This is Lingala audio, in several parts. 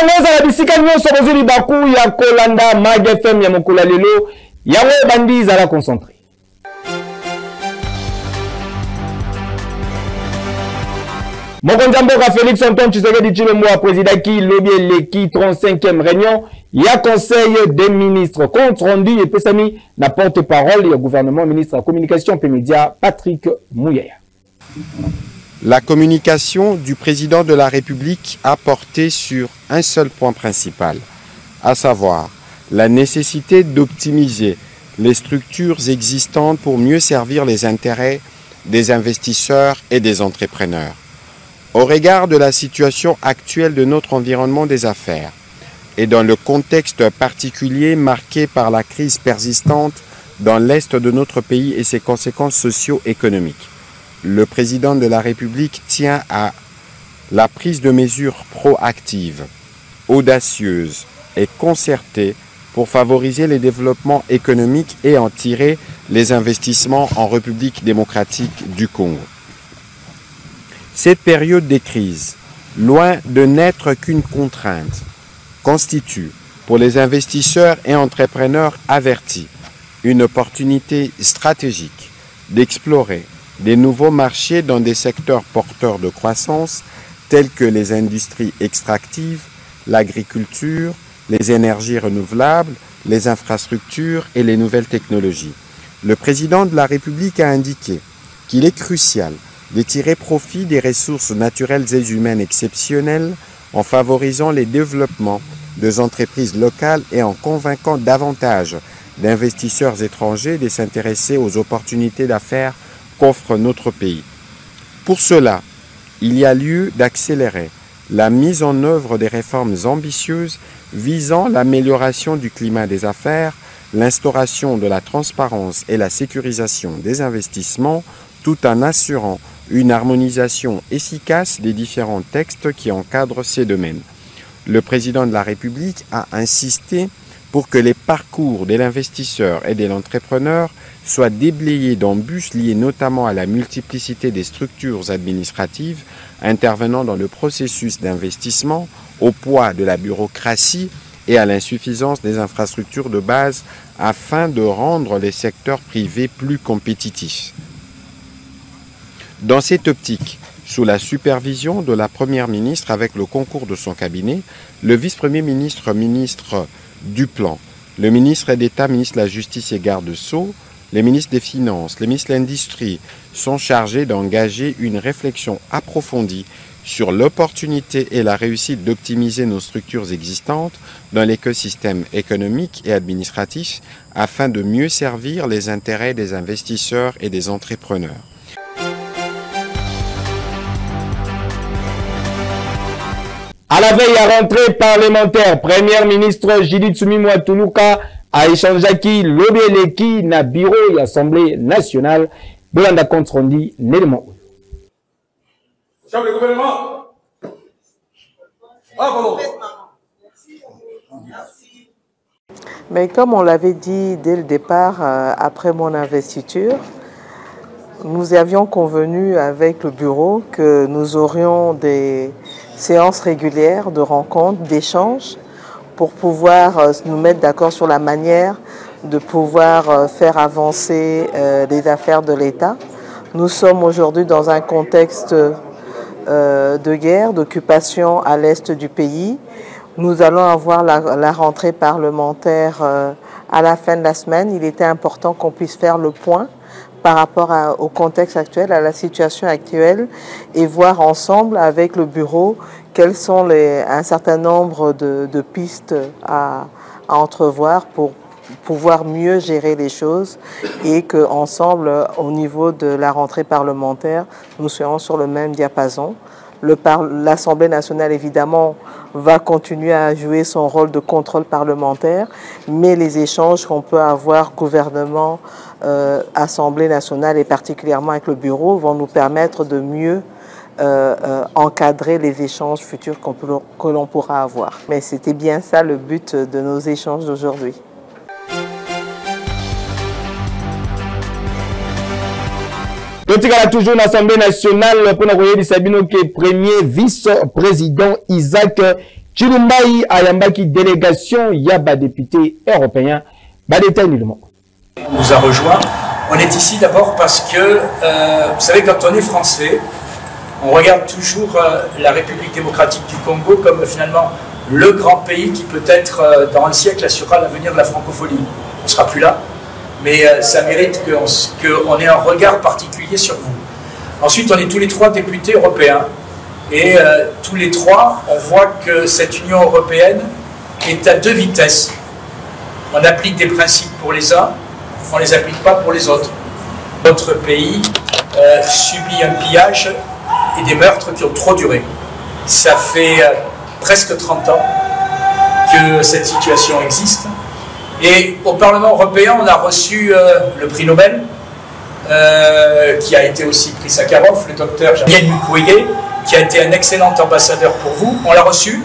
bongo za bisika nyonso bozuli baku ya kolanda Mag FM ya mokula lelo yawe bandi za la concentré. Mokonzi mboka Félix Antoine Tshisekedi Tshilombo a président qui lobby l'équipe 35e réunion ya conseil des ministres compte rendu et pesami na porte-parole du gouvernement ministre de la communication et médias Patrick Muyaya. La communication du président de la République a porté sur un seul point principal, à savoir la nécessité d'optimiser les structures existantes pour mieux servir les intérêts des investisseurs et des entrepreneurs. Au regard de la situation actuelle de notre environnement des affaires et dans le contexte particulier marqué par la crise persistante dans l'est de notre pays et ses conséquences socio-économiques, le président de la République tient à la prise de mesures proactives, audacieuses et concertées pour favoriser les développements économiques et en tirer les investissements en République démocratique du Congo. Cette période de crise, loin de n'être qu'une contrainte, constitue pour les investisseurs et entrepreneurs avertis une opportunité stratégique d'explorer des nouveaux marchés dans des secteurs porteurs de croissance tels que les industries extractives, l'agriculture, les énergies renouvelables, les infrastructures et les nouvelles technologies. Le président de la République a indiqué qu'il est crucial de tirer profit des ressources naturelles et humaines exceptionnelles en favorisant les développements des entreprises locales et en convainquant davantage d'investisseurs étrangers de s'intéresser aux opportunités d'affaires qu'offre notre pays. Pour cela, il y a lieu d'accélérer la mise en œuvre des réformes ambitieuses visant l'amélioration du climat des affaires, l'instauration de la transparence et la sécurisation des investissements, tout en assurant une harmonisation efficace des différents textes qui encadrent ces domaines. Le président de la République a insisté pour que les parcours de l'investisseur et de l'entrepreneur soient déblayés d'embûches liées notamment à la multiplicité des structures administratives intervenant dans le processus d'investissement, au poids de la bureaucratie et à l'insuffisance des infrastructures de base afin de rendre les secteurs privés plus compétitifs. Dans cette optique, sous la supervision de la Première ministre avec le concours de son cabinet, le vice-premier ministre, ministre du Plan, le ministre d'État, ministre de la Justice et garde-sceaux, les ministres des Finances, les ministres de l'Industrie sont chargés d'engager une réflexion approfondie sur l'opportunité et la réussite d'optimiser nos structures existantes dans l'écosystème économique et administratif afin de mieux servir les intérêts des investisseurs et des entrepreneurs. À la veille à rentrée parlementaire, Premier ministre Judith Suminwa Tuluka a échangé qui l'obéleki na bureau de l'Assemblée nationale. Bolanda compte rendu l'élément. Chef du gouvernement. Mais comme on l'avait dit dès le départ, après mon investiture, nous avions convenu avec le bureau que nous aurions des séances régulières de rencontres, d'échanges, pour pouvoir nous mettre d'accord sur la manière de pouvoir faire avancer les affaires de l'État. Nous sommes aujourd'hui dans un contexte de guerre, d'occupation à l'est du pays. Nous allons avoir la rentrée parlementaire à la fin de la semaine. Il était important qu'on puisse faire le point par rapport au contexte actuel, à la situation actuelle, et voir ensemble avec le bureau quels sont un certain nombre de pistes à entrevoir pour pouvoir mieux gérer les choses et qu'ensemble, au niveau de la rentrée parlementaire, nous soyons sur le même diapason. L'Assemblée nationale, évidemment, va continuer à jouer son rôle de contrôle parlementaire, mais les échanges qu'on peut avoir, gouvernement, Assemblée nationale et particulièrement avec le bureau, vont nous permettre de mieux encadrer les échanges futurs que l'on pourra avoir. Mais c'était bien ça le but de nos échanges d'aujourd'hui. Totikala toujours l'Assemblée nationale pour nous Sabino qui est premier vice-président Isaac Chilumbai ayambaki délégation yaba député européen badétaillement. On nous a rejoint. On est ici d'abord parce que, vous savez, quand on est français, on regarde toujours la République démocratique du Congo comme finalement le grand pays qui peut-être dans un siècle assurera l'avenir de la francophonie. On ne sera plus là, mais ça mérite qu'on ait un regard particulier sur vous. Ensuite, on est tous les trois députés européens et tous les trois, on voit que cette Union européenne est à deux vitesses. On applique des principes pour les uns, on ne les applique pas pour les autres. Notre pays subit un pillage et des meurtres qui ont trop duré. Ça fait presque 30 ans que cette situation existe. Et au Parlement européen, on a reçu le prix Nobel, qui a été aussi prix Sakharov, le docteur Yann Mukwege, qui a été un excellent ambassadeur pour vous. On l'a reçu,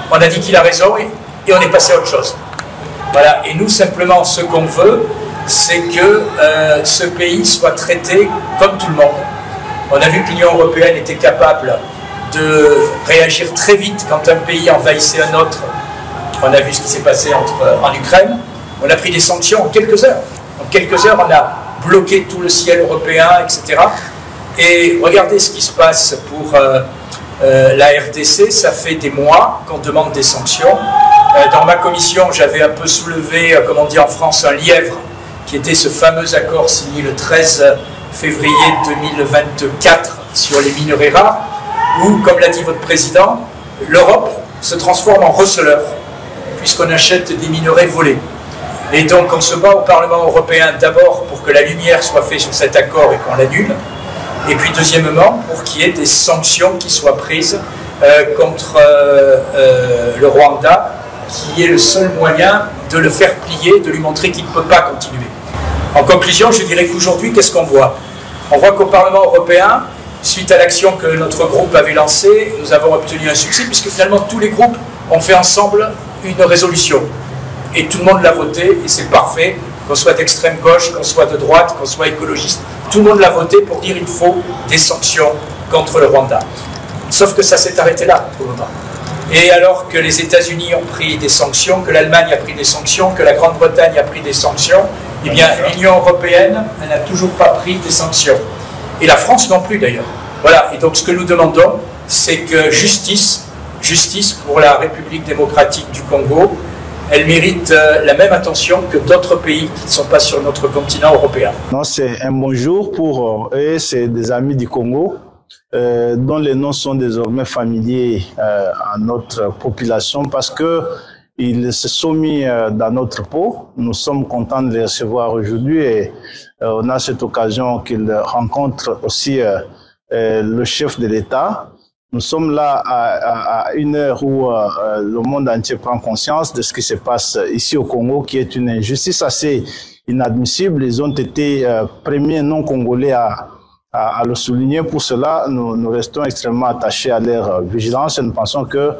on a dit qu'il a raison et on est passé à autre chose. Voilà. Et nous, simplement, ce qu'on veut, c'est que ce pays soit traité comme tout le monde. On a vu que l'Union européenne était capable de réagir très vite quand un pays envahissait un autre. On a vu ce qui s'est passé en Ukraine. On a pris des sanctions en quelques heures. En quelques heures, on a bloqué tout le ciel européen, etc. Et regardez ce qui se passe pour la RDC. Ça fait des mois qu'on demande des sanctions. Dans ma commission, j'avais un peu soulevé, comme on dit en France, un lièvre, qui était ce fameux accord signé le 13 février 2024 sur les minerais rares, où, comme l'a dit votre président, l'Europe se transforme en receleur, puisqu'on achète des minerais volés. Et donc on se bat au Parlement européen d'abord pour que la lumière soit faite sur cet accord et qu'on l'annule, et puis deuxièmement pour qu'il y ait des sanctions qui soient prises contre le Rwanda, qui est le seul moyen de le faire plier, de lui montrer qu'il ne peut pas continuer. En conclusion, je dirais qu'aujourd'hui, qu'est-ce qu'on voit? On voit qu'au Parlement européen, suite à l'action que notre groupe avait lancée, nous avons obtenu un succès, puisque finalement tous les groupes ont fait ensemble une résolution. Et tout le monde l'a voté, et c'est parfait, qu'on soit d'extrême gauche, qu'on soit de droite, qu'on soit écologiste, tout le monde l'a voté pour dire qu'il faut des sanctions contre le Rwanda. Sauf que ça s'est arrêté là, pour le moment. Et alors que les États-Unis ont pris des sanctions, que l'Allemagne a pris des sanctions, que la Grande-Bretagne a pris des sanctions, eh bien l'Union européenne n'a toujours pas pris des sanctions. Et la France non plus d'ailleurs. Voilà, et donc ce que nous demandons, c'est que justice pour la République démocratique du Congo, elle mérite la même attention que d'autres pays qui ne sont pas sur notre continent européen. C'est un bonjour pour eux, c'est des amis du Congo, dont les noms sont désormais familiers à notre population parce que ils se sont mis dans notre peau. Nous sommes contents de les recevoir aujourd'hui et on a cette occasion qu'ils rencontrent aussi le chef de l'État. Nous sommes là à une heure où le monde entier prend conscience de ce qui se passe ici au Congo, qui est une injustice assez inadmissible. Ils ont été premiers non-congolais à le souligner. Pour cela, nous restons extrêmement attachés à leur vigilance et nous pensons que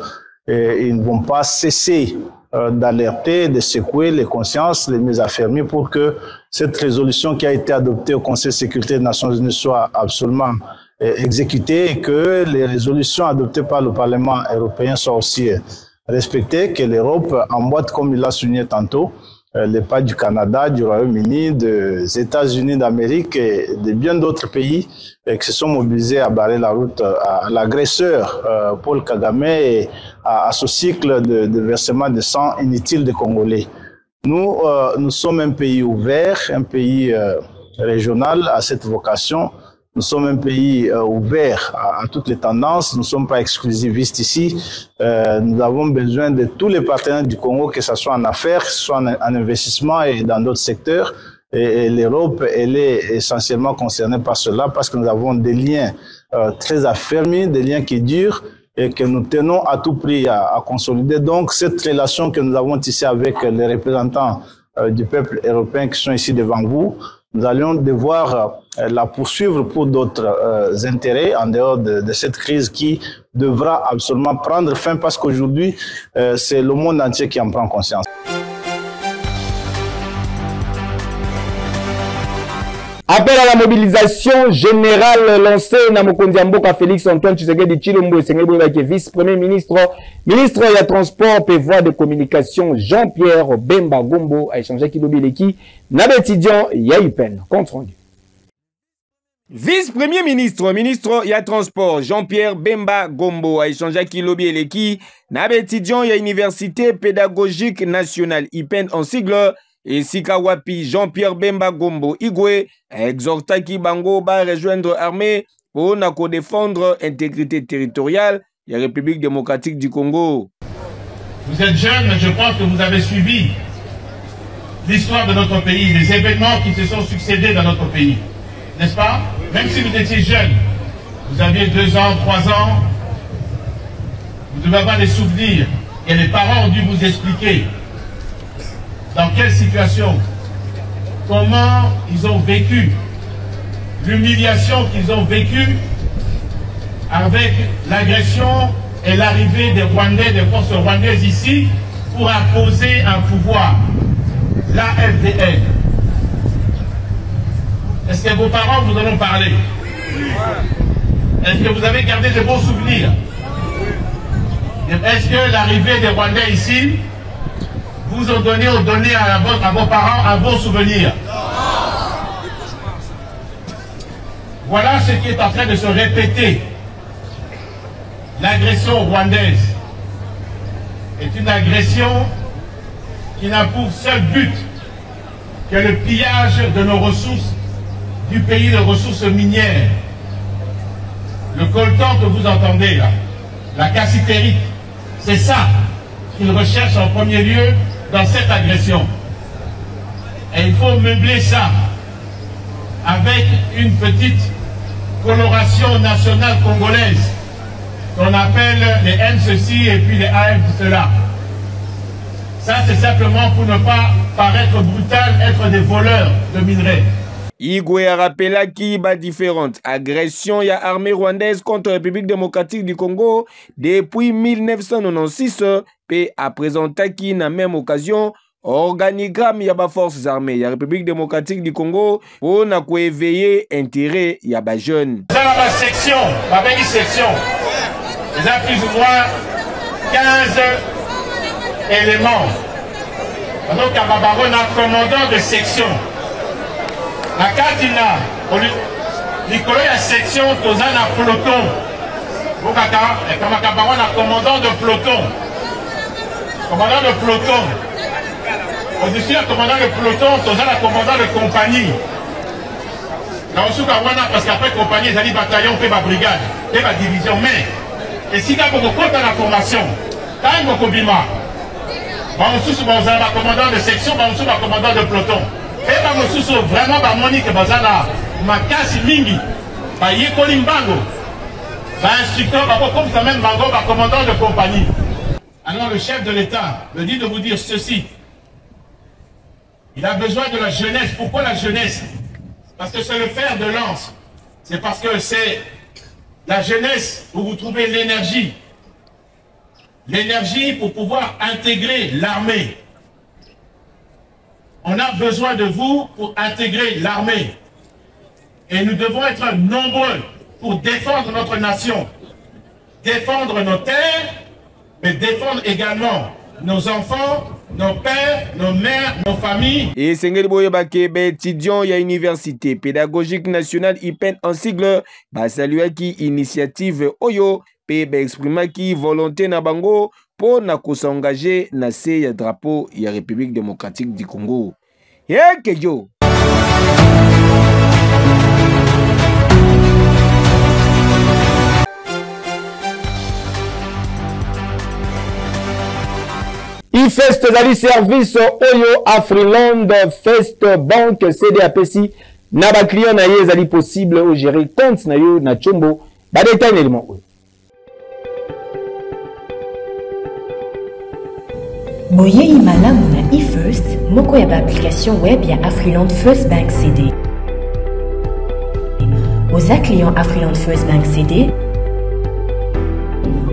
ils ne vont pas cesser d'alerter, de secouer les consciences, les mises à fermer pour que cette résolution qui a été adoptée au Conseil de sécurité des Nations Unies soit absolument exécutée et que les résolutions adoptées par le Parlement européen soient aussi respectées, que l'Europe emboîte, comme il l'a souligné tantôt, les pas du Canada, du Royaume-Uni, des États-Unis d'Amérique et de bien d'autres pays qui se sont mobilisés à barrer la route à l'agresseur Paul Kagame et à ce cycle de versement de sang inutile des Congolais. Nous sommes un pays ouvert, un pays régional à cette vocation. Nous sommes un pays ouvert à toutes les tendances. Nous ne sommes pas exclusivistes ici. Nous avons besoin de tous les partenaires du Congo, que ce soit en affaires, que ce soit en investissement et dans d'autres secteurs. Et l'Europe, elle est essentiellement concernée par cela parce que nous avons des liens très affermis, des liens qui durent et que nous tenons à tout prix à consolider. Donc, cette relation que nous avons tissée avec les représentants du peuple européen qui sont ici devant vous, nous allons devoir la poursuivre pour d'autres intérêts en dehors de cette crise qui devra absolument prendre fin parce qu'aujourd'hui, c'est le monde entier qui en prend conscience. Appel à la mobilisation générale lancée na mokonzi ya mboka Félix Antoine Tshisekedi Tshilombo Esengeli vice-premier ministre ya transport et voies de communication Jean-Pierre Bemba Gombo a échangé kilobi leki na étudiant ya UPEN. Compte rendu. Vice-premier ministre ya transport Jean-Pierre Bemba Gombo a échangé kilobi leki na étudiant ya université pédagogique nationale UPEN en sigle. Et Sikawapi Jean-Pierre Bemba Gombo Igwe a exhorté qui Bango va rejoindre l'armée pour défendre l'intégrité territoriale de la République démocratique du Congo. Vous êtes jeunes, mais je pense que vous avez suivi l'histoire de notre pays, les événements qui se sont succédés dans notre pays. N'est-ce pas? Même si vous étiez jeunes, vous aviez 2 ans, 3 ans, vous devez avoir des souvenirs et les parents ont dû vous expliquer dans quelle situation, comment ils ont vécu, l'humiliation qu'ils ont vécue avec l'agression et l'arrivée des Rwandais, des forces rwandaises ici pour imposer un pouvoir, l'AFDL. Est-ce que vos parents vous en ont parlé? Est-ce que vous avez gardé de bons souvenirs? Est-ce que l'arrivée des Rwandais ici vous ont donné à vos parents un bon souvenir? Voilà ce qui est en train de se répéter. L'agression rwandaise est une agression qui n'a pour seul but que le pillage de nos ressources du pays, de ressources minières. Le coltan que vous entendez là, la cassitérite, c'est ça qu'ils recherchent en premier lieu dans cette agression. Et il faut meubler ça avec une petite coloration nationale congolaise qu'on appelle les M ceci et puis les AM cela. Ça c'est simplement pour ne pas paraître brutal, être des voleurs de minerais. Igwe a rappelé qu'il y a différentes agressions y a armée rwandaise contre la République démocratique du Congo depuis 1996 et a présenté qu'il n'a même occasion organigramme y a ba forces armées y a République démocratique du Congo pour na ko éveiller intérêt y a ba jeunes. Dans la section, la belle section, il y a plus ou moins 15 éléments. Donc il y a un commandant de section. La carte il a, Nicolas il y a section, Tozan a peloton. Donc il y a un commandant de peloton. Commandant de peloton. Au-dessus, le commandant de peloton, Tozan a commandant de compagnie. Là aussi, parce qu'après compagnie, ils allaient bataillon, fait ma brigade, fait ma division. Mais, et si il y a beaucoup de la formation, quand il y a beaucoup de bima, commandant de section, commandant de peloton. Et par le vraiment par Monique Bazana, Makasi Mingi, par Yekoli Mbango, par instructeur, comme ça même Mbango, par commandant de compagnie. Alors le chef de l'État me dit de vous dire ceci. Il a besoin de la jeunesse. Pourquoi la jeunesse? Parce que c'est le fer de lance. C'est parce que c'est la jeunesse où vous trouvez l'énergie. L'énergie pour pouvoir intégrer l'armée. On a besoin de vous pour intégrer l'armée. Et nous devons être nombreux pour défendre notre nation, défendre nos terres, mais défendre également nos enfants, nos pères, nos mères, nos familles. Et Sengeli Boyebake, étudiant à l'Université pédagogique nationale IPEN en sigle, saluer qui initiative Oyo, PB exprima qui volonté na bango pour na s'engager na se drapeau ya République démocratique du Congo. Yo. IFEST zali service Oyo Afriland Fest Bank CDAPC na ba client na ye zali possible au gérer compte na yo na chombo ba détail élément. Boye imalamu na eFirst moko ya ba application web ya Afriland First Bank CD. Oza client Afriland First Bank CD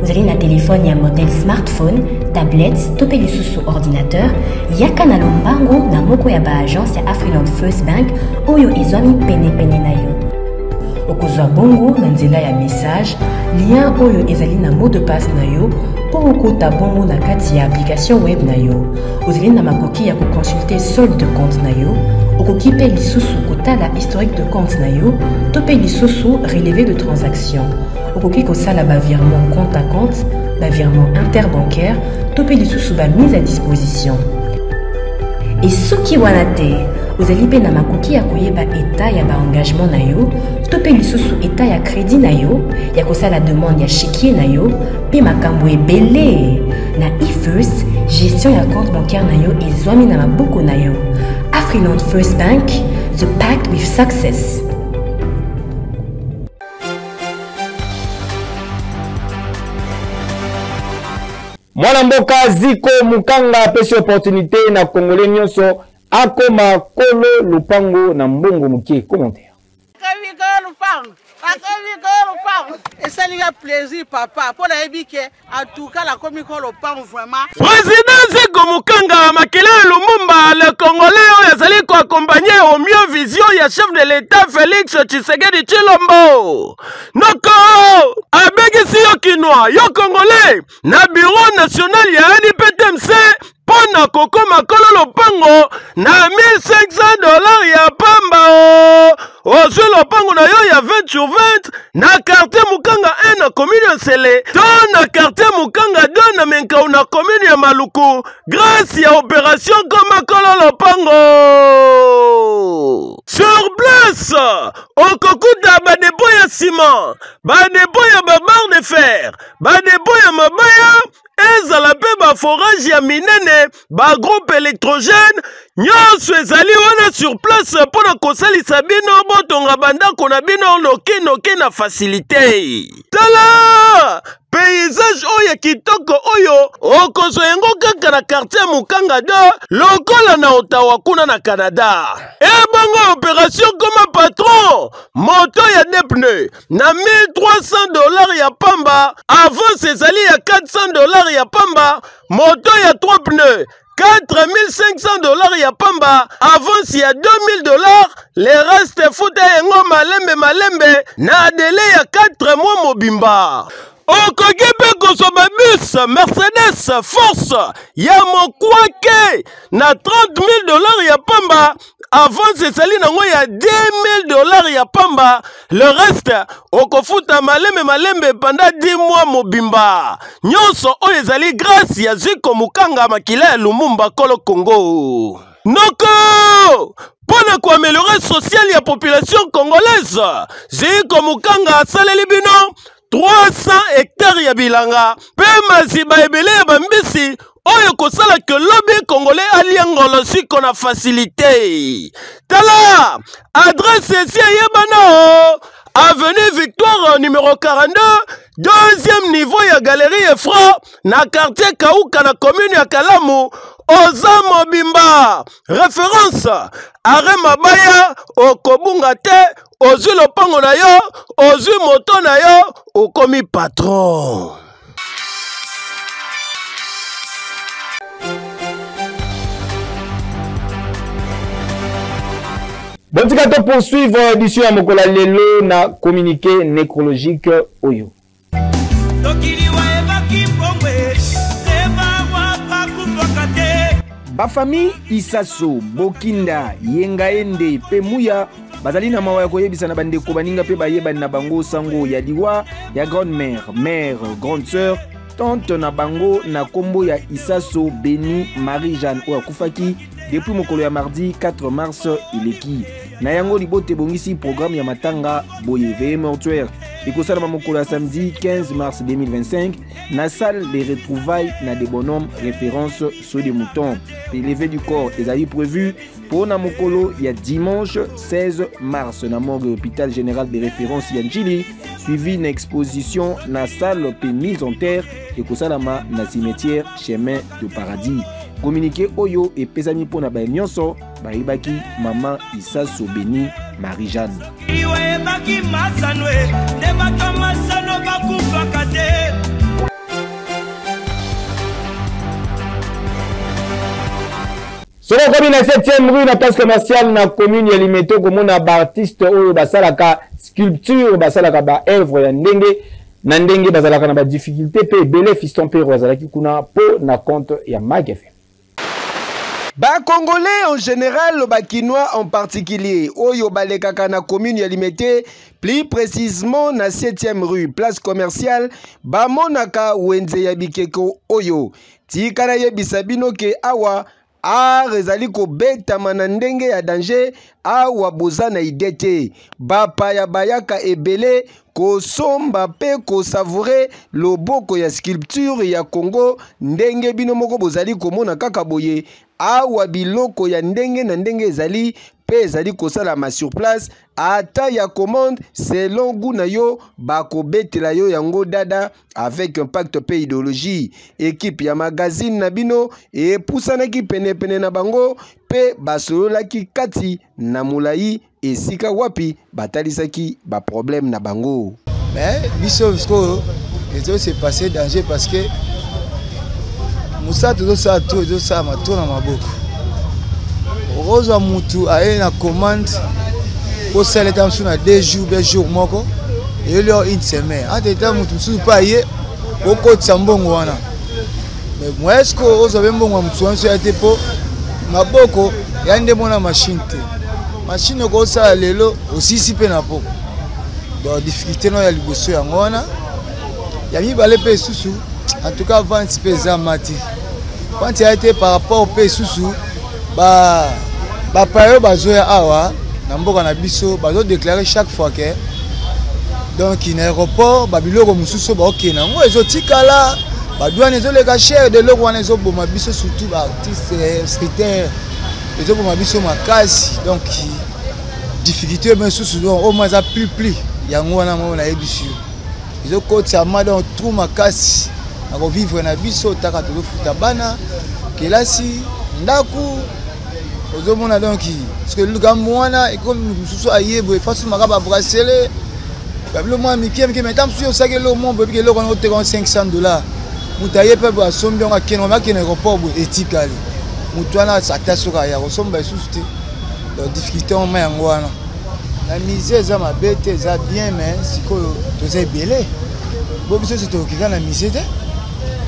ozali na telefone ya modèle smartphone, tablette, to pe lisusu ordinateur, yaka na lombango na moko ya baagence ya Afriland First Bank oyo ezwami pene na yo. Okozwa bongo na nzela ya message, lien oyo ezali na mot de passe na yo po okota bongo na kati ya application web na yo. Ozali na makoki ya koconsulte solde de compte na yo, okoki pe lisusu kotala historique de compte na yo, to pe lisusu relevé de transaction. Okoki kosala ba virement compte à compte, ba virement interbancaire, to pe lisusu ba mise à disposition. Et soki wana te, ozali pe na makoki ya koyeba état ya ba engagement na yo, to pe lisusu état ya crédit na yo, ya kosala demande ya chéquier na yo, pe makambo ebele. Na eFirst, gestion ya compte bancaire na yo ezwami na maboko na yo. Afriland First Bank, the pact with success. Mwana mboka Ziko Mukanga apesi opportunité na Congolais nyonso akoma kolo lupango na mbongo mukie. Commentaire. Et ça lui a plaisir, papa. Pour la ébique, en tout cas, la commune le pan vraiment. Président Ziko Mukanga Makela Lumumba, le Congolais, il a accompagné au mieux vision, il y a chef de l'État Félix Tshisekedi Tshilombo. Noko, abegisi yo Kinois, yo Congolais, na bureau national ya NIPTMC, pona koko makolo lopango, na $1,500 ya pamba. Ozwi lopango na yo ya 20 sur 20, na quartier Mukanga 1 na commune ya Nsele, to na quartier Mukanga 2 na Menkau na commune ya Maluku, grâce ya opération Komakolo Lopango. Sur place, okokuta badebo ya ciment, badebo ya babar de fer, badebo ya mabaya, ezala pe ba forage ya minene, ba groupe électrogène, nyonso ezali wana sur place pona kosalisa bino botonga bandako na bino noki na facilité. Tala paysage oyo kitoko oyo okozwa yango kaka na quartier Mukanga 2 lokola na Ottawa kuna na Canada. Ebongo opération comme patron, moto ya deux pneus na $1,300 ya pamba, avance ezali ya $400 ya pamba, moto ya 3 pneus $4,500 ya pamba, avance ya $2,000, le reste futa yengo malembe na délai ya 4 mois mobimba. Okoki pe kosoba bus Mercedes Force ya mokwake na $30,000 ya pamba, avance ezali nango ya $10,000 ya pamba, le reste okofuta malembe pendant 10 mois mobimba. Nyonso oyo ezali grâce ya Ziko Mukanga Makila ya Lumumba Kolo Congo. Noko pona ko améliorer social ya population congolaise, Ziko Mukanga asaleli bino 300 hectares ya bilanga, pe maziba ebele ya bambisi oyo kosala ke lobby congolais aliangolo siko na facilité. Tala adresse ici yebana avenue Victoire numéro 42, deuxième niveau ya galerie Efra na quartier Kauka na commune ya Kalamu, Oza Mobimba. Référence Are Mabaya okobunga te, ozwi lopango na yo, ozwi moto na yo, okomi patron. Bon, tu vas poursuivre l'édition à Mokola Lelo na communiqué nécrologique Oyo. Ba famille Isaso, Bokinda, Yengaende, Pemuya, bazali na mawa ya koyebisa na bandeko baninga pe bayeba na bango sango ya liwa, ya grande-mère, mère, grande sœur, tante na bango na kombo ya Isaso Beni Marie-Jeanne Ouakufaki depuis mokolo ya mardi 4 mars ileki. Na yango libote bongisi programme ya matanga boye veillée mortuaire. Ekosala mokolo ya samedi 15 mars 2025 na salle des retrouvailles na des bonhommes référence sur des moutons. L'élevé du corps est prévu pour na mokolo ya dimanche 16 mars na morgue hôpital général de référence Yanjili, suivi une exposition na salle pe mise en terre ekosalama na cimetière chemin de paradis. Communiqué Oyo et pesami pona ba nyonso baibaki maman Isaso Beni Marie-Jeanne. Soko komi na 7e rue na place commerciale na commune ya Limete komona ba artiste oyo basalaka sculpture basalaka ba œuvre ya ndenge na ndenge bazalaka na ba difficulté pe belé fiston pe bazalaki kuna po na compte ya Magafe. Ba Congolais en général, le Bakinois en particulier. Oyo balekaka na commune ya Limete, plus précisément na 7e rue, place commerciale, ba monaka wenze ya bikeko oyo. Tikana yebisa bino ke awa rezali ko beta manandenge ya danger awa bozana idete. Bapa ya bayaka ebele ko somba pe ko savourer loboko ya sculpture ya Congo ndenge bino moko bozali komona kaka boye. Awa biloko ya ndenge na ndenge ezali pe ezali kosalama sur place ata ya commande selon goût na yo bakobetela yo yango dada avec impact pe idéologie. Équipe ya magazine na bino epusanaki pene na bango pe basololaki kati na mulai esika wapi batalisaki ba problème na bango. Mais biso c'est passé danger parce que Moussa tout ça matona maboko. Rosa mutu aye na commande pour celle tam sur na 2 jours moko et leur une semaine. En temps mutu sou pa ye oko tsambongo wana. Mais moi est-ce que ozo bembongo mutu anso ya tepo maboko yande mona machine te. Machine ko sa lelo aussi pe na po. Donc difficulté no ya liboso ya ngona. Ya mi balé pe susu. En tout cas, avant de peser mati. Quand il a été par rapport au pays sous période bazoya awa, namboka na biso bazo déclarer chaque fois que donc in aéroport babiloko mususu ba ok na ngo ezotika la badouane ezoleka cher de loko wana ezoboma biso surtout ba artiste skater ezoboma biso makasi donc difficulté mais sous au moins ça plus yango wana mo na yebisu ezokotsa ma donc tout makasi ako vivre na biso taka tolo futa bana kelasi ndaku ozomona donc parce que luka mwana et comme mususu ayebo façon makaba brasseler babilo moi mikie mais tant sur ça que le monde peut que le on te $500 mutaye pe ba sombi on akeno makene aéroport éthique mutwana satasoka ya resomba susute donc difficulté en main ngwana la misère za mabete za bien mais siko tozai belé bo biso c'est to kika na misère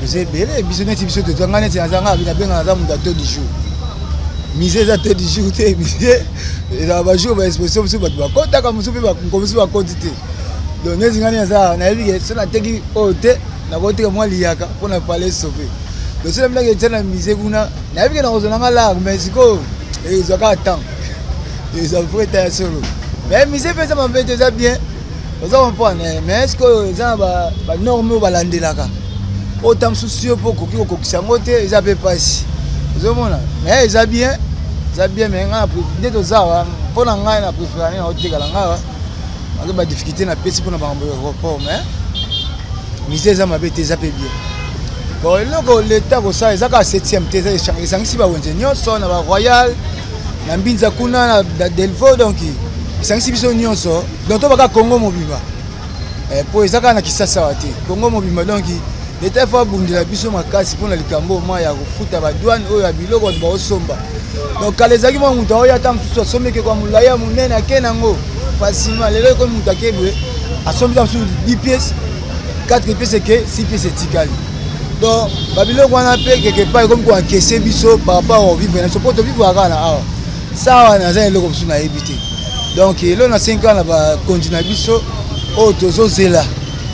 tozai belé biso neti biso to ngane ti azanga bina benga za mundato du jour misère za du jour te misère za ba jour ba expression biso ba kota ka musu pe ba komisi ba quantité donc neti ngane za na yebi ke na teki ote na kote ka mwa liaka pona parler sauver donc c'est la que tena misère kuna na yebi ke na kozonanga la mais siko ezaka temps ils ont fait ta solo mais misé fait ça m'embête ça bien vous comprenez mais est-ce que ça va norme va landelaka autant soucieux pour koki kokisa ngote ça peut passer vous comprenez mais ça bien mais nga dès to ça pour nga na préférer na otika la nga nga ba difficulté na pesi pour na ba report mais misé ça m'embête ça peut bien bon loko l'état ko ça ça ka 7e te ça ngisi ba wenze nyonso na ba royal na mbinza kuna na Delvaux donc sangisi biso nyonso donc to baka Congo mobimba po ezaka na kisasa wate Congo mobimba donc l'état fa bundela biso makasi pona likambo ma ya kufuta ba douane oyo ya biloko ba osomba donc kalezaki mo muta oyo ata mtuso asomeke kwa mulaya munene akenango facilement lelo ko mutakebwe asombi msu 10 pièces 4 pièces que 6 pièces tikali donc ba biloko wana pe quelque part comme quoi encaisser biso par rapport au vivre na so poto vivre akana awa ça on a un logo sur na évité donc là on a 5 ans là va continuer biso autozo zela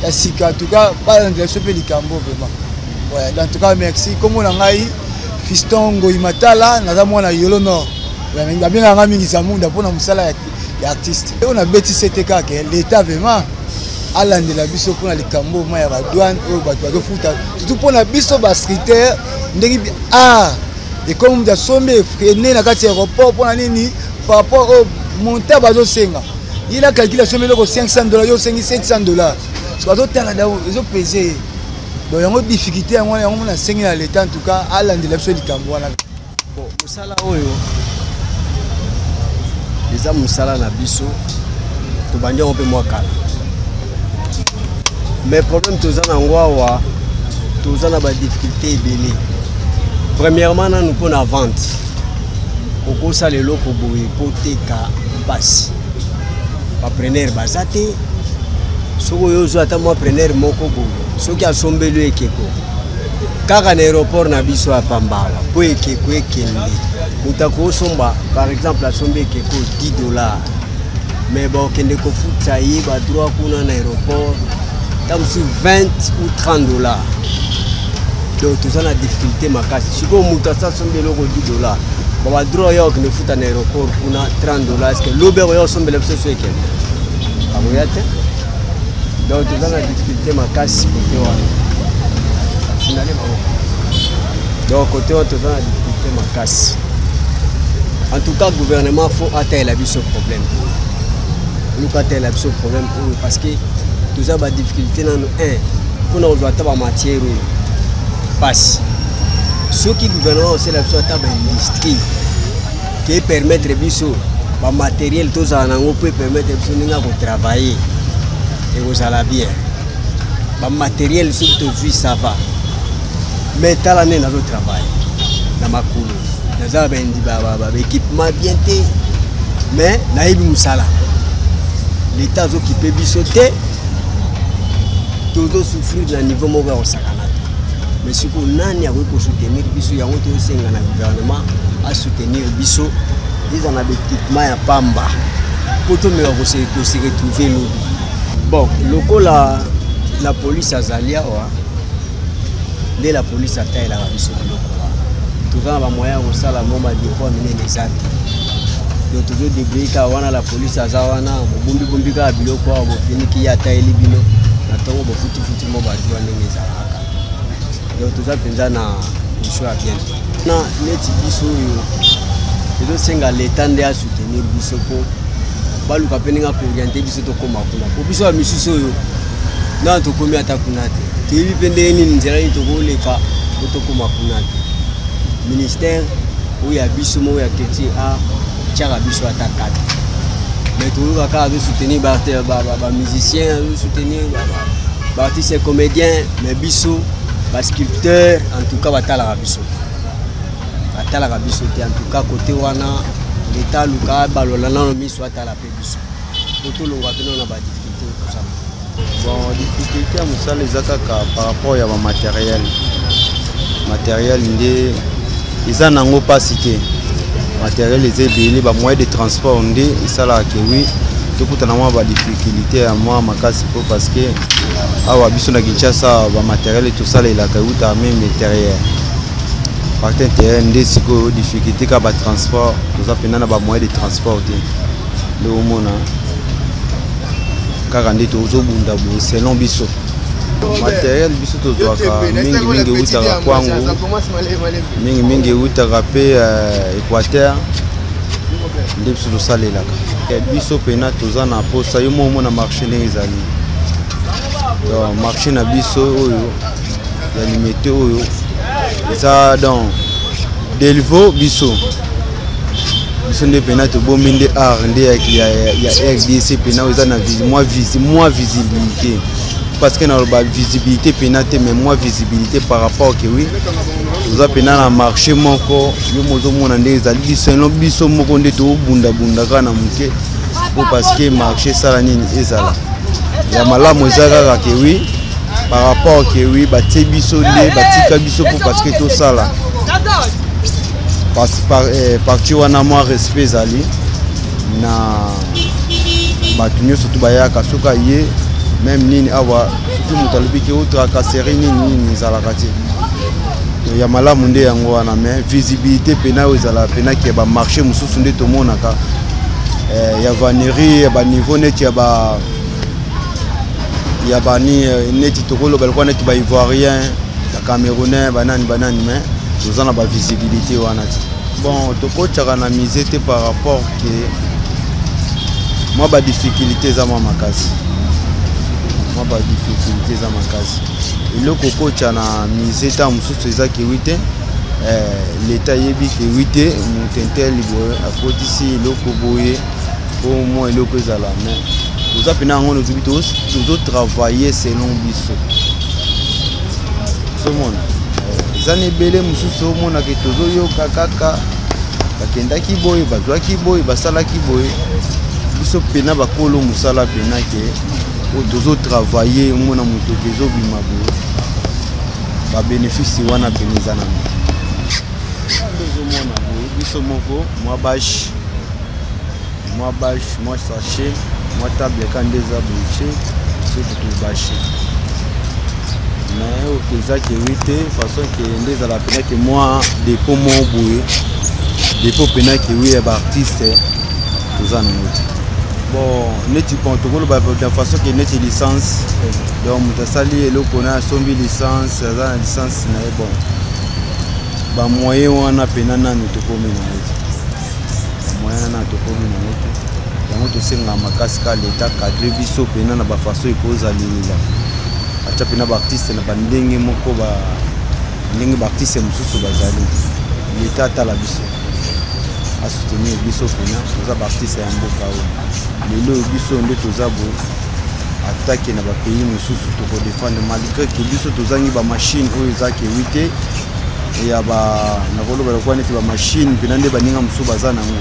ya sika en tout cas pas dans le choper du cambo vraiment ouais en tout cas merci comme on a ngai fiston ngoimatala na mwana yolo no ba bien nga mingi za munda pona musala ya artiste on a beti CTK que l'état vraiment alandela biso pona likambo ma ya ba douane o ba futa surtout pona biso ba streeter ndenge et comme da sombe frené na kati aéroport pour nini par rapport au montant bazo senga il a calculé sombe loko $500 yo sengi $700 parce que tala da ils ont pesé donc yango difficulté yango yango na sengi na l'état en tout cas alandela biso likambo wana bon musala oyo eza musala na biso to bandi on peut moi kala mais problème toza na ngwa toza na ba difficulté ebele. Premièrement, nous prenons la vente. okosa lelo ko boye poteka basi preneur bazate soko yozo ata mo preneur moko boye soki asombeli ekeko kaka na aéroport na biso ya Pambala po ekeko ekende mutako somba par exemple asombi ekeko $10 mais bon kende ko futa yi ba droit kuna na aéroport tam sur 20 ou $30 donc tout ça na difficulté makasi siko mutasa sombi loko $10 ba droit yo kende futa na aéroport kuna $30 est-ce que l'Uber yo sombi le biso so ekende amoyate donc tout ça na difficulté makasi côté wana finale donc côté wana tout ça na difficulté makasi en tout cas gouvernement faut atteindre la biso problème nous atteindre la biso problème parce que tout ça ba difficulté na un pour nous ata ba matière passe ce qui gouvernement c'est la biso ata ba industrie qui permettre biso ba matériel tout ça nango peut permettre biso ninga ko travailler et vous allez bien ba matériel surtout ça va mais talane na le travail na makulu na za ba ndi ba équipement bien té mais na yebi musala l'état zo qui peut bisoter tout souffrir na niveau moko au sakana mais si ko nani a ko soutenir biso yango to senga na gouvernement à soutenir biso ils en avaient équipement ya pamba pour tout me ko se retrouver nous bon loko la police azalia wa de la police ataille la biso loko tout ça ba moyen ko sala momba de quoi mener les actes donc toujours débrouiller ka wana la police azawana bombi bombi ka biloko bo finiki ya taili bino na tongo bo futi mo ba doa ndenge ezalaka donc tout ça penza na issue à bien na neti biso yo edo senga l'état nde a soutenir biso ko baluka peninga ko orienter biso to koma kuna ko biso a misuso yo na to komi ata kuna te tebi pende ni nzela ni to ko leka to koma kuna te ministère où ya biso mo ya keti a tchara biso ata kati mais tout ka ka soutenir ba musicien soutenir ba artiste comédien mais biso ba sculpteur en tout cas batala biso batala biso te en tout cas côté wana l'état luka balola na miso atala pe biso tout longa peno na ba difficulté tout ça bon difficulté à musala ezaka par rapport ya ba matériel ndé ils en ont pas cité matériel les ebele ba moyens de transport ndé isala ke oui to kutana mwa ba difficulté à moi makasi po parce que awa biso na Kinshasa ba matériel tout ça la ka uta même matériel par terre ndé siko difficulté ka ba transport tout ça pena na ba moyens de transport le omona kaka ndé to zo bunda bo selon biso matériel biso to zoaka mingi utaka kwangu mingi utaka pe Équateur nde biso tosalelaka biso pena toza na posa yo momo na marché ndenge ezali donc marché na biso oyo ya limité oyo eza donc delvo biso nde pena tobombi nde art nde ya RDC pena eza na moins visibilité parce que dans la visibilité pénate mais moins visibilité par rapport que oui vous avez na marché moko yo mozo mona ndeza biso biso moko nde to bunda kana muke parce que marché sala nini ezala ya malamu ezaka que oui par rapport que oui batie biso nde batika biso parce que to sala parce parti wana moi respect zali na batunyo surtout bayaka soka ye même nini awa surtout mutalobi ke outra kaseri nini zalaka te ya malamu nde yango wana mais visibilité pena ezala pena ke ba marché mususu nde to monaka ya vannerie ba niveau net ya ba ni neti to kolo balko net ba ivoirien ya camerounais banani mais tozana ba visibilité wana ti bon to ko tchaka na misé par rapport que moi ba difficulté za makasi moi ba difficulté za makasi iloko kocha na miseta mususu ezaki wite l'état yebi ke wite mutentel libo akotisi iloko boye au moins iloko ezala mais nous appelons en nos hôpitaux nous travailler selon biso ce monde zane belé mususu mona ke tozo yo kaka bakendaki boye bazwaki boye basalaki boye biso pena bakolo musala pena ke otozo travailler mona moto kezobima boye babénéfice wana pena eza na tozomona boye biso moko mwa bâche mwa sachet mwa table kande eza boye soki tobâche mais okeza ke wi te façon ke nde ezala pena ke mwa dépôt mo boye dépôt pena ke wi ya baartiste toza nango te bon neti tokoloba de façon ke neti licence donc moto asali eloko na asombi licence aza na licence na ye bon bamoyen wana pena nanu tokomi nango te bamoyen wana tokomi nango te yango tosenga makasi ka leta cadre biso pena na bafaçon ekozalila atia pena baartiste na bandenge moko ndenge baartiste mosusu bazali leta atala biso asoutenir biso pena toza baartiste ya mboka oyo lelo biso nde toza boye atake na bapays mosusu tokodefendre malgré ke biso tozangi bamashine oyo ezaki ewi te ya nakoloba lokwa neti bamashine pena nde baninga mosusu baza nango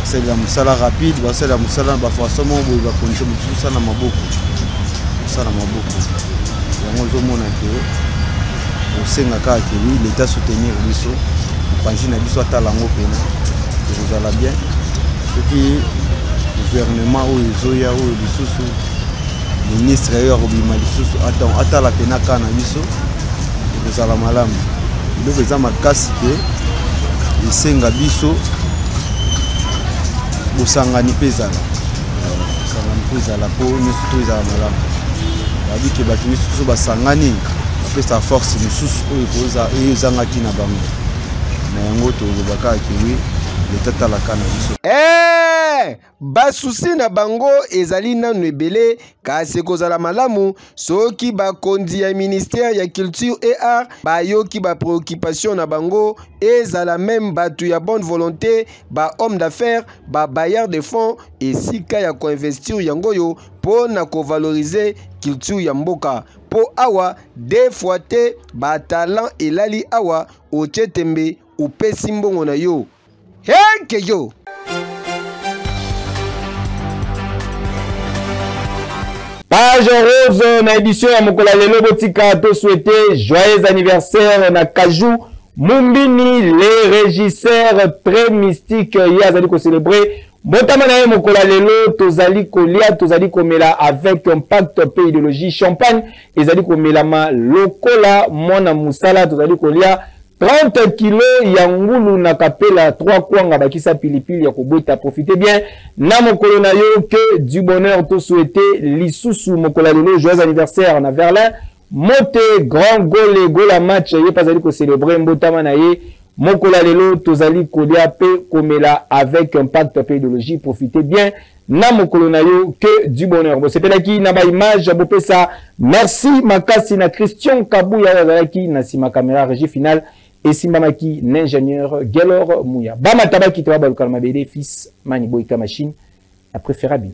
basalela mosala rapide basalela mosala na bafaçon moko boye bakondition mosusu osala maboko yango ozomona ke osenga kaka ke wi leta soutenir biso mopanzi na biso atala yango pena ekozala bien soki gouvernement oyo ezoya oyo lisusu ministre oyo akobima lisusu atala pena kaka na biso ekozala malamu eloko eza makasi ke esenga biso bosangani mpe ezala mpo nyonso to ezala malamu babi ke bato misusu basangani bapesa force mosusu oyo ezangaki na bango na yango tozobaka kewi leta talaka na biso basusi na bango ezali nanu ebele kasi ekozala malamu soki bakonzi ya ministère ya culture et art bayoki bapréoccupation na bango ezala même bato ya bonne volonté bahomme d'affaires babayeur de fonds esika ya koinvestir yango oyo mpo na kovalorize culture ya mboka mpo awa des fois te batalent elali awa otie tembe opesi mbongo na yo heke yo. Page rose na édition ya mokolo lelo botika to souhaiter joyeux anniversaire na Kajou Mumbini les régisseurs très mystiques hier azali ko célébrer botama na mokolo lelo tozali kolia tozali komela avec impact pe idéologie champagne ezali komela ma lokola mona musala tozali kolia 30 kilos ya ngulu na kapela 3 kwanga bakisa pilipili ya kobota. Profitez bien na mokolo na yo que du bonheur to souhaiter lisusu mokolo lelo joyeux anniversaire na Verlin mote grand gola match ye pazali ko célébrer mbotama na ye mokolo lelo tozali kolia pe komela avec impact pe idéologie. Profitez bien na mokolo na yo que du bonheur. Bo sepelaki na ba image bo pesa merci makasi na Christian Kabuya yazalaki na sima caméra régie finale et Simbamaki, l'ingénieur Gelor Mouya. Bama Tabaki Toa Balukal Mabede, fils Maniboika Machine, la préférable.